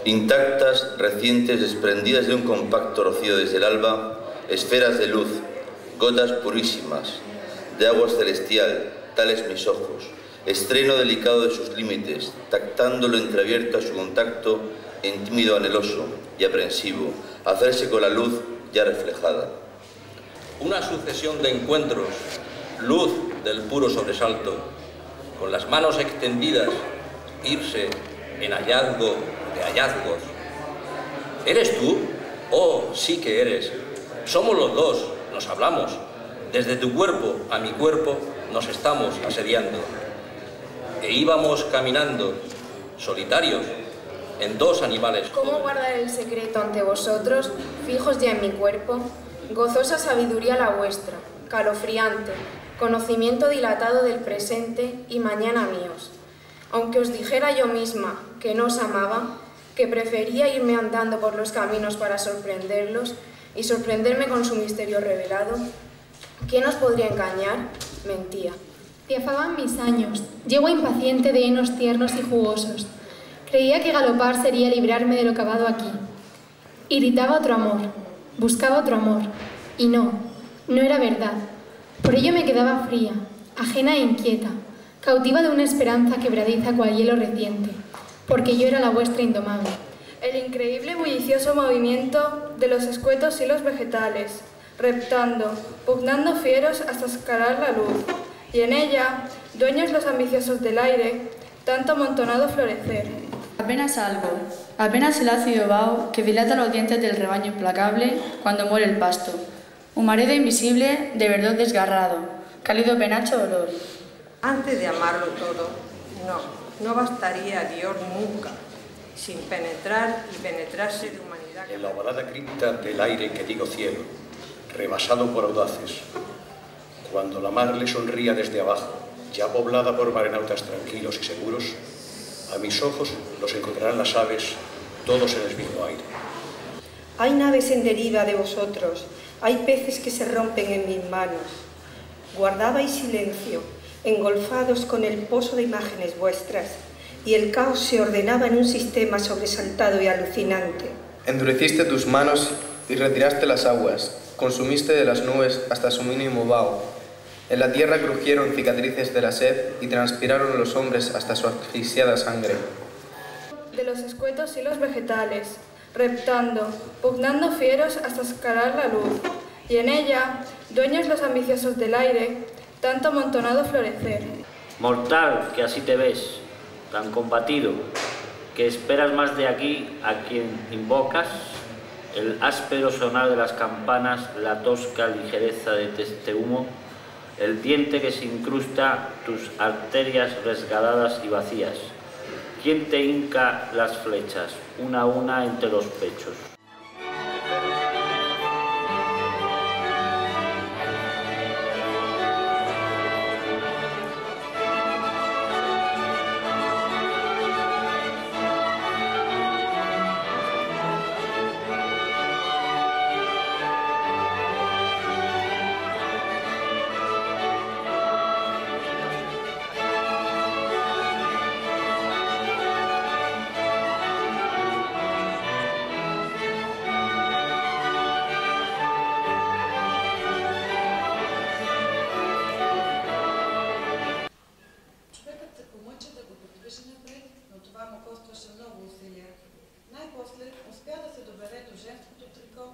Intactas, recientes, desprendidas de un compacto rocío desde el alba, esferas de luz, gotas purísimas, de agua celestial, tales mis ojos, estreno delicado de sus límites, tactando lo entreabierto a su contacto, en tímido anheloso y aprensivo, hacerse con la luz ya reflejada. Una sucesión de encuentros, luz del puro sobresalto, con las manos extendidas, irse en hallazgo de hallazgos. ¿Eres tú? Oh, sí que eres. Somos los dos, nos hablamos. Desde tu cuerpo a mi cuerpo nos estamos asediando. E íbamos caminando, solitarios, en dos animales. ¿Cómo guardar el secreto ante vosotros, fijos ya en mi cuerpo? Gozosa sabiduría la vuestra, calofriante, conocimiento dilatado del presente y mañana míos. Aunque os dijera yo misma que no os amaba, que prefería irme andando por los caminos para sorprenderlos y sorprenderme con su misterio revelado, ¿quién os podría engañar? Mentía. Piafaban mis años, yegua impaciente de henos tiernos y jugosos. Creía que galopar sería librarme de lo cavado aquí. Irritaba otro amor, buscaba otro amor, y no era verdad. Por ello me quedaba fría, ajena e inquieta, cautiva de una esperanza quebradiza cual hielo reciente, porque yo era la vuestra indomable. El increíble bullicioso movimiento de los escuetos hilos vegetales, reptando, pugnando fieros hasta escalar la luz, y en ella, dueños los ambiciosos del aire, tanto amontonado florecer. Apenas algo, apenas el ácido vaho que dilata los dientes del rebaño implacable cuando muere el pasto, un marido invisible de verdor desgarrado, cálido penacho dolor. Antes de amarlo todo, no bastaría Dios nunca, sin penetrar y penetrarse de humanidad. En la ovalada cripta del aire que digo cielo, rebasado por audaces, cuando la mar le sonría desde abajo, ya poblada por marenautas tranquilos y seguros, a mis ojos los encontrarán las aves, todos en el mismo aire. Hay naves en deriva de vosotros, hay peces que se rompen en mis manos. Guardabais silencio, engolfados con el pozo de imágenes vuestras, y el caos se ordenaba en un sistema sobresaltado y alucinante. Endureciste tus manos y retiraste las aguas, consumiste de las nubes hasta su mínimo vaho. En la tierra crujieron cicatrices de la sed y transpiraron los hombres hasta su asfixiada sangre. De los escuetos hilos vegetales, reptando, pugnando fieros hasta escalar la luz, y en ella, dueños los ambiciosos del aire, tanto amontonado florecer. Mortal, que así te ves, tan combatido, que esperas más de aquí a quien invocas, el áspero sonar de las campanas, la tosca ligereza de este humo, el diente que se incrusta tus arterias resgaladas y vacías. ¿Quién te hinca las flechas, una a una entre los pechos? Най-после успя да се добере до женското трико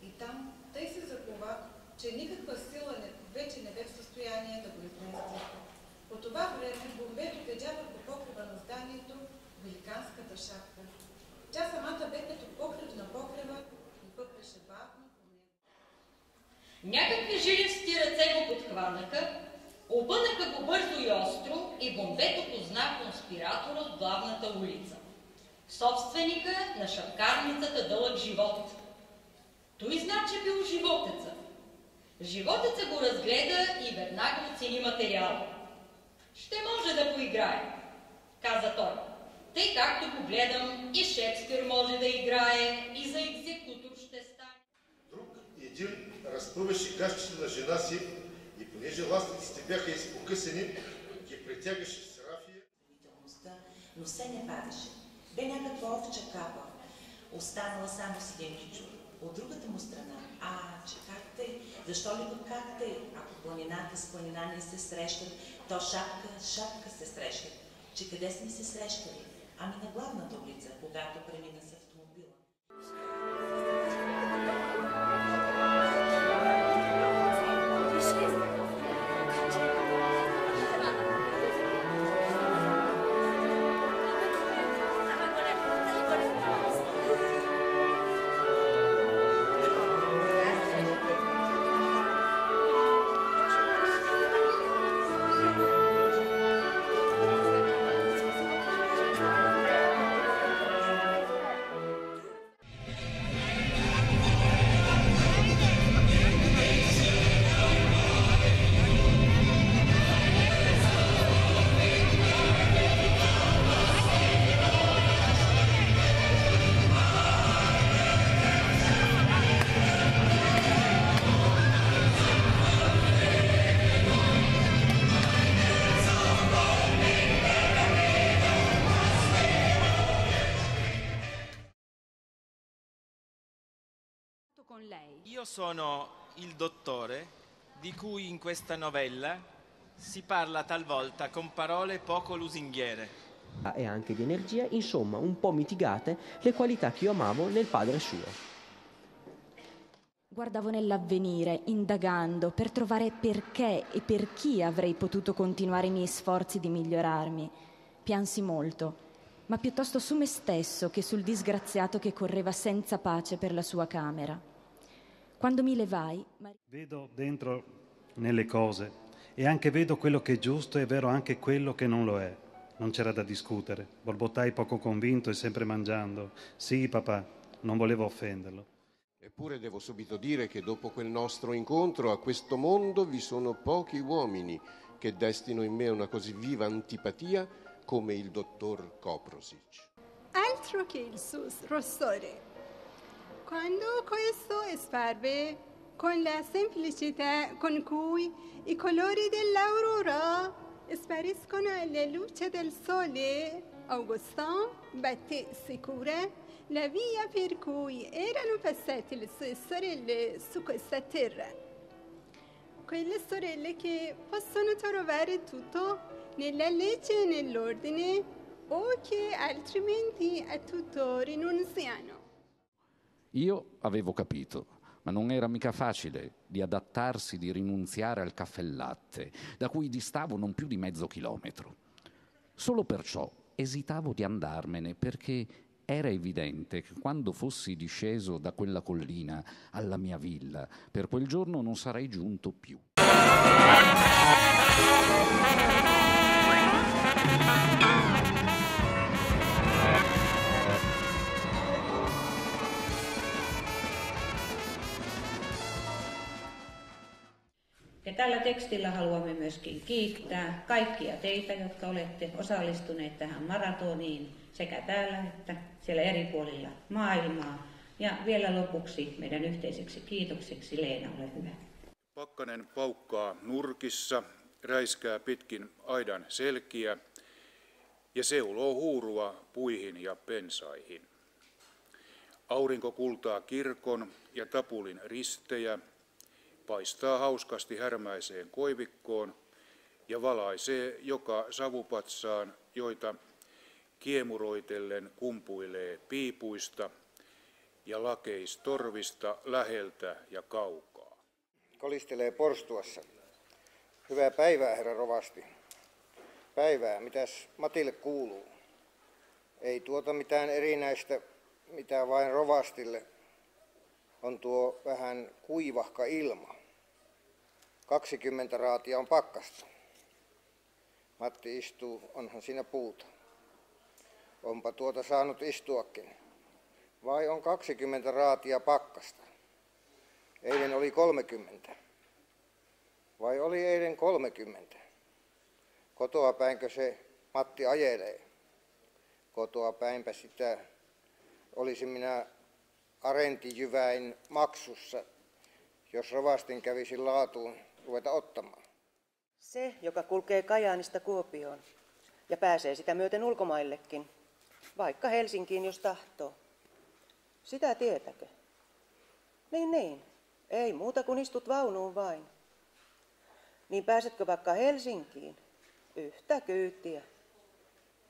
и там тъй се закова, че никаква сила вече не бе в състояние да го измести. По това време бомбето тежа върху покрива на зданието великанската шапка. Тя самата бе като покрив на покрива и пъпеше бавно по него. Някакви жилисти ръце го подхванаха, обънаха го бързо и остро и бомбето позна конспиратора от главната улица. Собственика на шапкарницата Дълъг живот. Той значи бил животеца. Животеца го разгледа и веднага оцени материала. Ще може да поиграе, каза той. Тъй както го гледам, и Шекспир може да играе, и за екзекутор ще стане. Друг един разпъваше гащите на жена си и понеже ластиците бяха изпокъсани, ги притягаше с рафия. Но все не падаше. Бе някаква овча капа, останала само с един чук. От другата му страна, че как тъй? Защо ли го как тъй? Ако планината с планина не се срещат, то шапка с шапка се срещат. Че къде сме се срещали? Ами на главната улица, когато премина с автомобила. Io sono il dottore di cui in questa novella si parla talvolta con parole poco lusinghiere. E anche di energia, insomma un po' mitigate le qualità che io amavo nel padre suo. Guardavo nell'avvenire, indagando, per trovare perché e per chi avrei potuto continuare i miei sforzi di migliorarmi. Piansi molto, ma piuttosto su me stesso che sul disgraziato che correva senza pace per la sua camera. Quando mi levai... Vedo dentro nelle cose e anche vedo quello che è giusto e vero anche quello che non lo è. Non c'era da discutere. Borbottai poco convinto e sempre mangiando. Sì, papà, non volevo offenderlo. Eppure devo subito dire che dopo quel nostro incontro a questo mondo vi sono pochi uomini che destino in me una così viva antipatia come il dottor Koprosic. Altro che il sus rossore. Quando questo esparve con la semplicità con cui i colori dell'aurora spariscono alla luce del sole, Augustin batté sicura la via per cui erano passate le sue sorelle su questa terra. Quelle sorelle che possono trovare tutto nella legge e nell'ordine o che altrimenti a tutto rinunziano. Io avevo capito, ma non era mica facile di adattarsi, di rinunziare al caffè latte, da cui distavo non più di mezzo chilometro. Solo perciò esitavo di andarmene, perché era evidente che quando fossi disceso da quella collina alla mia villa, per quel giorno non sarei giunto più. Ja tällä tekstillä haluamme myöskin kiittää kaikkia teitä, jotka olette osallistuneet tähän maratoniin sekä täällä että siellä eri puolilla maailmaa. Ja vielä lopuksi meidän yhteiseksi kiitokseksi Leena, ole hyvä. Pakkanen paukkaa nurkissa, räiskää pitkin aidan selkiä ja seuloo huurua puihin ja pensaihin. Aurinko kultaa kirkon ja tapulin ristejä, paistaa hauskasti härmäiseen koivikkoon ja valaisee joka savupatsaan, joita kiemuroitellen kumpuilee piipuista ja lakeistorvista läheltä ja kaukaa. Kolistelee porstuassa. Hyvää päivää, herra rovasti. Päivää, mitäs Matille kuuluu? Ei tuota mitään erinäistä, mitä vain rovastille. On tuo vähän kuivahka ilma. 20 raatia on pakkasta. Matti istuu, onhan siinä puuta. Onpa tuota saanut istuakin. Vai on 20 raatia pakkasta? Eilen oli 30. Vai oli eilen 30? Kotoa päinkö se Matti ajelee? Kotoa päinpä sitä olisin minä arentijyväin maksussa, jos rovastin kävisin laatuun ruveta ottamaan. Se, joka kulkee Kajaanista Kuopioon ja pääsee sitä myöten ulkomaillekin, Vaikka Helsinkiin, jos tahtoo. Sitä tietäkö? Niin. Ei muuta kuin istut vaunuun vain. Niin pääsetkö vaikka Helsinkiin? Yhtä kyytiä.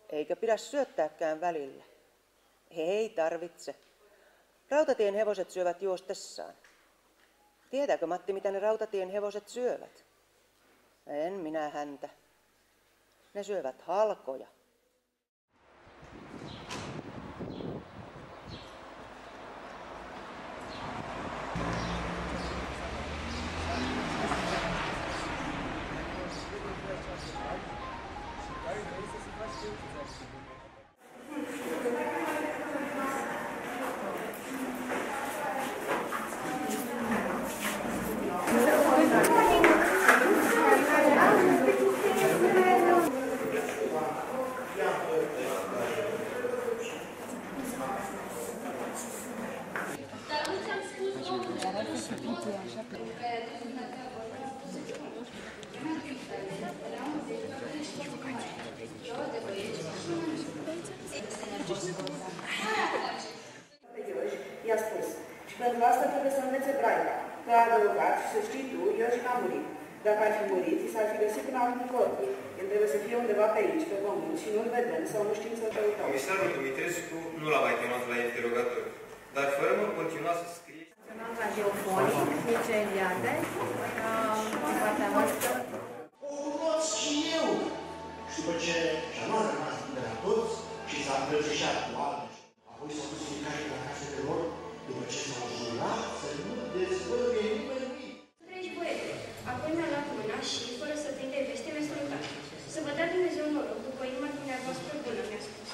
Eikä pidä syöttääkään välillä. Ei tarvitse. Rautatien hevoset syövät juostessaan. Tietääkö Matti, mitä ne rautatien hevoset syövät? En minä häntä. Ne syövät halkoja. I-a spus, și pentru asta trebuie să învețe Braica, că a adăugat și să știi tu, Ioși n-a murit. Dacă ar fi murit, i s-ar fi găsit în alt corp. El trebuie să fie undeva pe aici, pe pământ, și nu-l vedem sau nu știm să-l căutăm. Comisarul Dumitrescu nu l-a mai chemat la interogatoriu, dar fără mă continua să scrie. Radiofonic, Mircea Eliade, din partea voastră. O cunosc și eu! Și după ce și-a luat rămas de la toți și s-a îmbrățișat cu alții, apoi s-au dus în cașe la casele lor, după ce s-au jurat să nu dezvăluie nimeni. Dragi băiete, apoi mi-a luat mâna și, fără să te interveste, mi-a salutat. Să vă dea Dumnezeu noroc, după inima dumneavoastră bună, mi-a spus.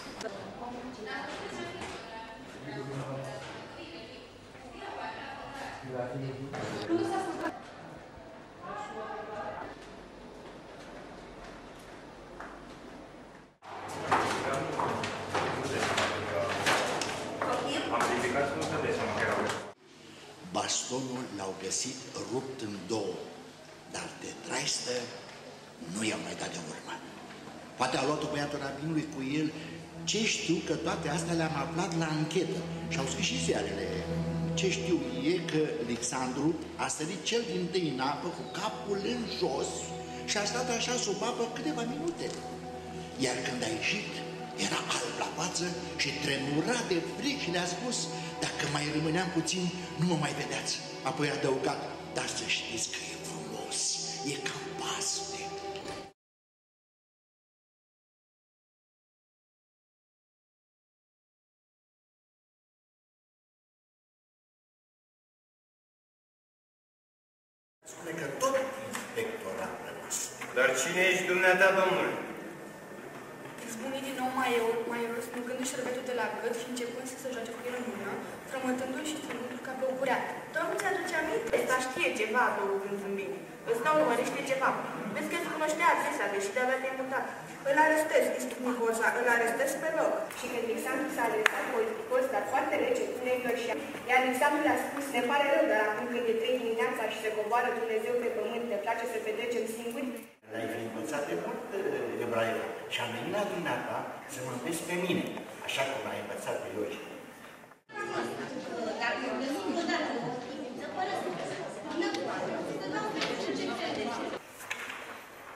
Bastonul l-au găsit rupt în două, dar de traistă nu i-au mai dat de urmă. Poate a luat-o băiatul rabinului cu el. Ce știu că toate astea le-am aflat la anchetă și au scris și ziarele. Ce știu e că Alexandru a sărit cel dintâi în apă cu capul în jos și a stat așa sub apă câteva minute. Iar când a ieșit, era alb la față și tremura de fric și le-a spus: dacă mai rămâneam puțin, nu mă mai vedeați. Apoi a adăugat: dar să știți că e frumos, e ca Paște. Spune că tot inspector a rămas. Dar cine ești dumneata, domnule? Spune din nou mai rost, smulgându-și șerbetul de la gât și începând să se joace cu el în mână, frământându-l și strângându-l ca pe o cureată. Domnul ți-aduce aminte? Dar știe ceva, adăugând zâmbind. Îți dau număr, știe ceva. Vezi că îți cunoștea adresa, deși de-abia te-ai mutat. Îl arestez, istic Nicoza, îl arestez pe loc. Și când Alexandru s-a adresat politicos, dar foarte rece, cu negășea, iar Alexandru le-a spus: ne pare rău, dar acum când e 3 dimineața și se coboară Dumnezeu pe pământ, ne place să petrecem singuri? L-ai fi învățat de mult, Ebraila, și am venit la dumneata să mă înveți pe mine, așa cum l-ai învățat pe Ioși.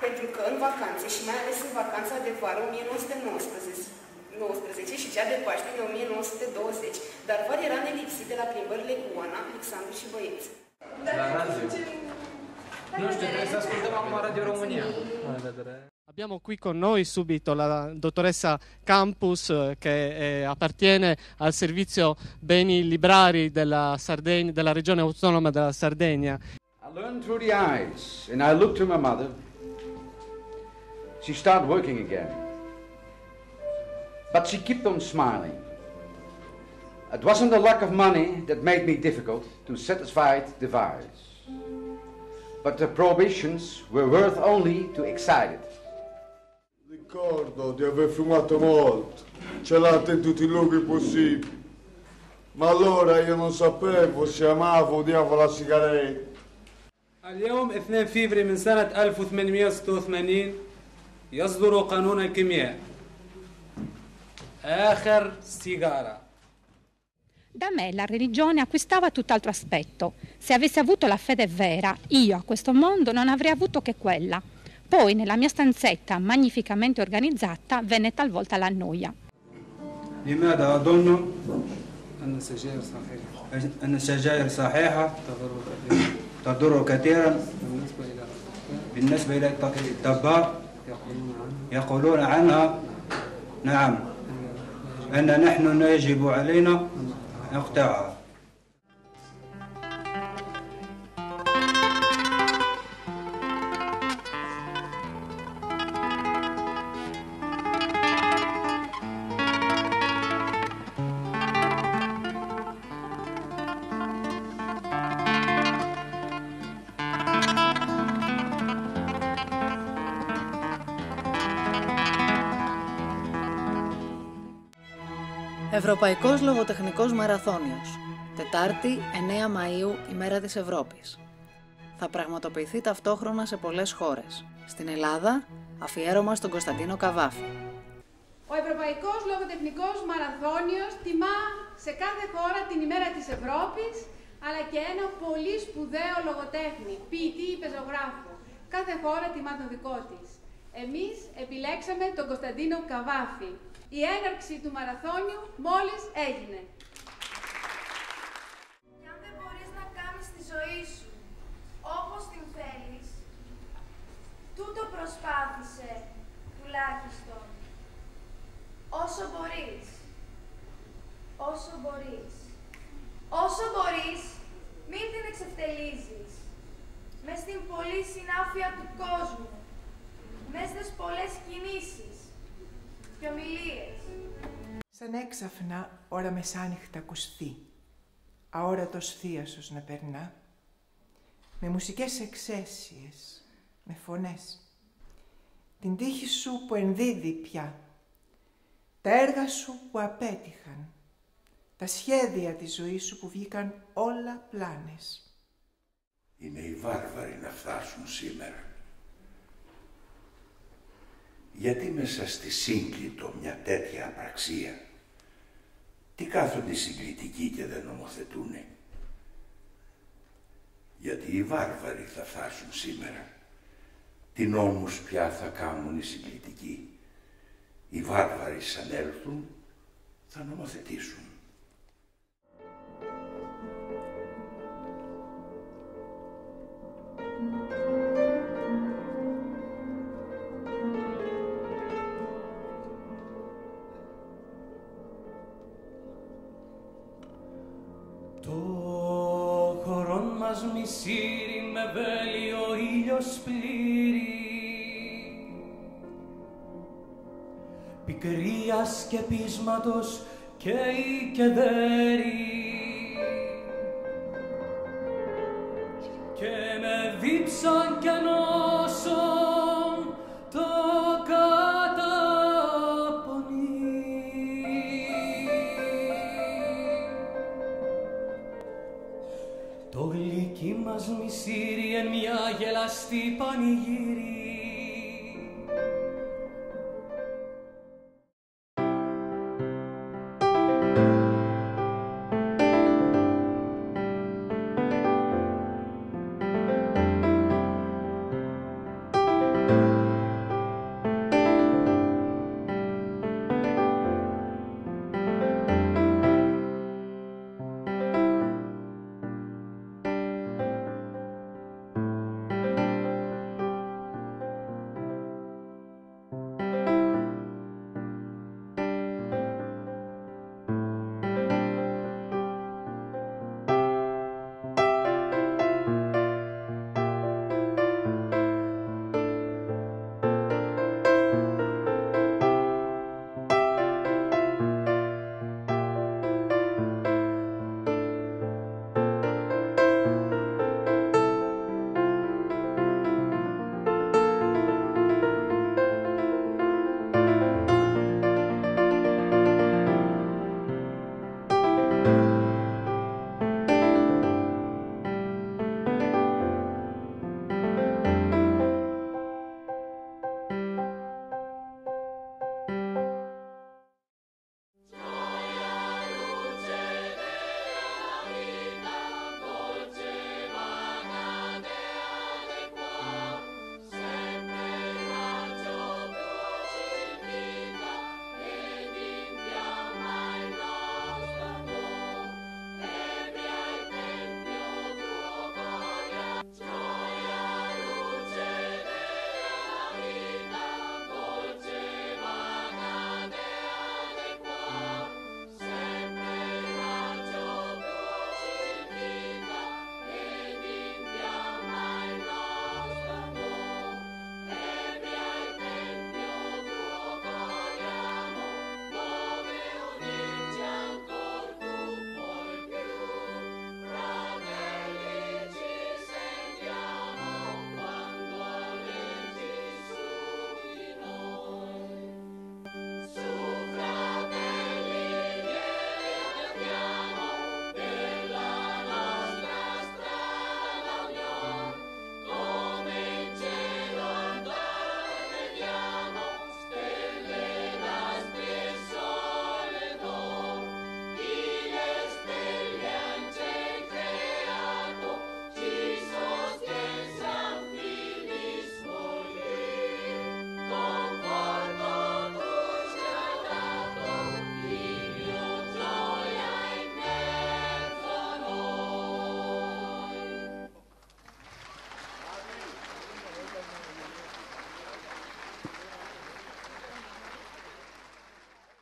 Pentru că în vacanțe, și mai ales în vacanța de vară 1919 și cea de Paște de 1920, dar vară era nelipsit de la plimbările cu Oana, Alexandru și băieți. La radio. Nu știu, trebuie să ascultăm acum Radio România. Abbiamo qui con noi subito la dottoressa Campus che appartiene al servizio beni librari della regione autonoma della Sardegna. I learned through the eyes and I looked to my mother. She started working again. But she kept on smiling. It wasn't the lack of money that made me difficult to satisfy the desires. But the prohibitions were worth only to excite it. Ricordo di aver fumato molto, gelato in tutti i luoghi possibili, ma allora io non sapevo se amavo o odiavo la sigaretta. اليوم 2 فبراير من سنة 1886 يصدر قانون الكيمياء. Da me la religione acquistava tutt'altro aspetto. Se avessi avuto la fede vera, io a questo mondo non avrei avuto che quella. Poi nella mia stanzetta magnificamente organizzata venne talvolta la noia. لماذا أظن أن السجائر صحيحة تضر كثيرا بالنسبة إلى الأطباء يقولون عنها نعم أن نحن يجب علينا نقطعها. Ευρωπαϊκός Λογοτεχνικός Μαραθώνιος. Τετάρτη, 9 Μαΐου, ημέρα της Ευρώπης. Θα πραγματοποιηθεί ταυτόχρονα σε πολλές χώρες. Στην Ελλάδα, αφιέρωμα στον Κωνσταντίνο Καβάφη. Ο Ευρωπαϊκός Λογοτεχνικός Μαραθώνιος τιμά σε κάθε χώρα την ημέρα της Ευρώπης, αλλά και ένα πολύ σπουδαίο λογοτέχνη, ποιητή ή πεζογράφο. Κάθε χώρα τιμά τον δικό της. Εμείς επιλέξαμε τον Κωνσταντίνο Καβάφη. Η έναρξη του μαραθώνιου μόλις έγινε. Και αν δεν μπορείς να κάνεις τη ζωή σου όπως την θέλεις, τούτο προσπάθησε τουλάχιστον. Όσο μπορείς. Όσο μπορείς. Όσο μπορείς, μην την εξευτελίζεις. Μες στην πολλή συνάφεια του κόσμου. Μες στις πολλές κινήσεις και ομιλίες. Σαν έξαφνα ώρα μεσάνυχτα ακουστεί, αόρατος θίασος να περνά, με μουσικές εξαίσιες, με φωνές, την τύχη σου που ενδίδει πια, τα έργα σου που απέτυχαν, τα σχέδια της ζωής σου που βγήκαν όλα πλάνες. Είναι οι βάρβαροι να φτάσουν σήμερα. Γιατί μέσα στη σύγκλιτο μια τέτοια απραξία, τι κάθονται οι συγκλητικοί και δεν νομοθετούνε. Γιατί οι βάρβαροι θα φτάσουν σήμερα. Τι νόμους πια θα κάνουν οι συγκλητικοί. Οι βάρβαροι σαν έλθουν θα νομοθετήσουν. Μισήρι με βέλει ο ήλιος πλήρη, πικρίας και πείσματος καίει και δέρει, και με δίψαν και νόσον το καταπονεί. Το γλυκί μας μισήρι εν μια γελαστή πανηγύρι,